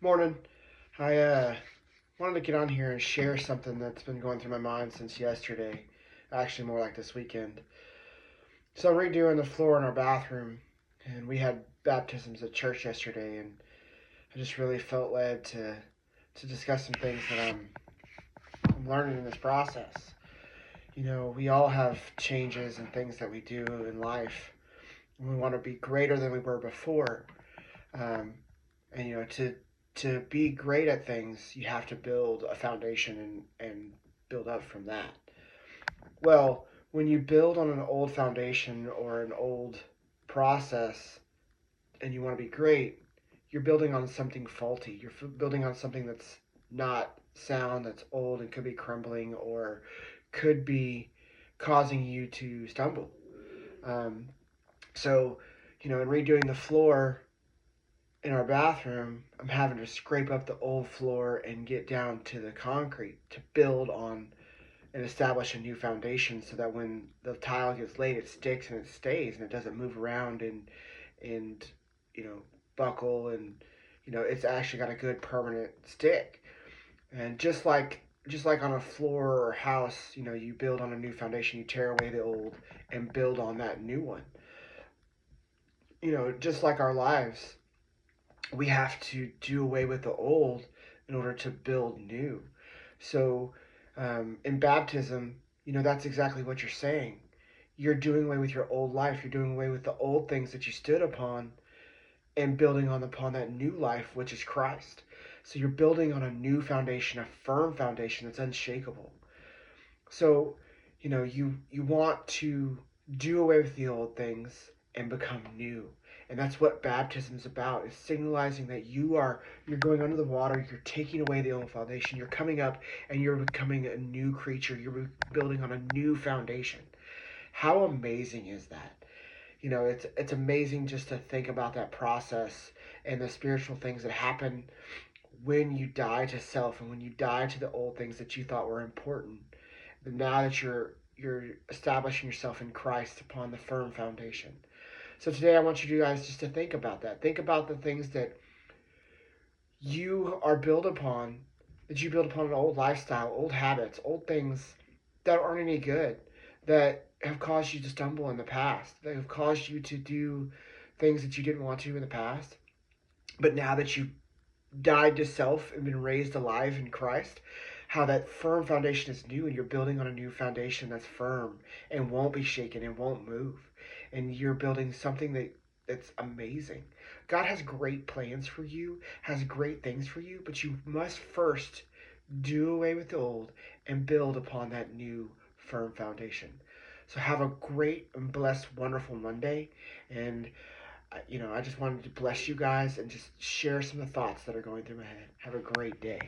Morning. I wanted to get on here and share something that's been going through my mind since yesterday. Actually, more like this weekend. So I'm redoing the floor in our bathroom, and we had baptisms at church yesterday, and I just really felt led to discuss some things that I'm learning in this process. We all have changes and things that we do in life. And we want to be greater than we were before. Um, and to be great at things, you have to build a foundation and build up from that. Well, when you build on an old foundation or an old process and you want to be great, you're building on something faulty. You're building on something that's not sound, that's old and could be crumbling or could be causing you to stumble. Um, so, in redoing the floor, in our bathroom, I'm having to scrape up the old floor and get down to the concrete to build on and establish a new foundation so that when the tile gets laid, it sticks and it stays and it doesn't move around and you know buckle and it's actually got a good permanent stick. And just like on a floor or house, you build on a new foundation, you tear away the old and build on that new one. Just like our lives, we have to do away with the old in order to build new. So, in baptism, that's exactly what you're saying. You're doing away with your old life. You're doing away with the old things that you stood upon and building upon that new life, which is Christ. So you're building on a new foundation, a firm foundation that's unshakable. So, you want to do away with the old things and become new. And that's what baptism is about, is signalizing that you're going under the water, you're taking away the old foundation, you're coming up and you're becoming a new creature, you're building on a new foundation. How amazing is that? It's amazing just to think about that process and the spiritual things that happen when you die to self and when you die to the old things that you thought were important. Now that you're establishing yourself in Christ upon the firm foundation. So today I want you guys just to think about that. Think about the things that you are built upon, that you build upon an old lifestyle, old habits, old things that aren't any good, that have caused you to stumble in the past, that have caused you to do things that you didn't want to in the past. But now that you've died to self and been raised alive in Christ, how that firm foundation is new and you're building on a new foundation that's firm and won't be shaken and won't move. And you're building something that's amazing. God has great plans for you, has great things for you, but you must first do away with the old and build upon that new firm foundation. So have a great and blessed, wonderful Monday. And I just wanted to bless you guys and just share some of the thoughts that are going through my head. Have a great day.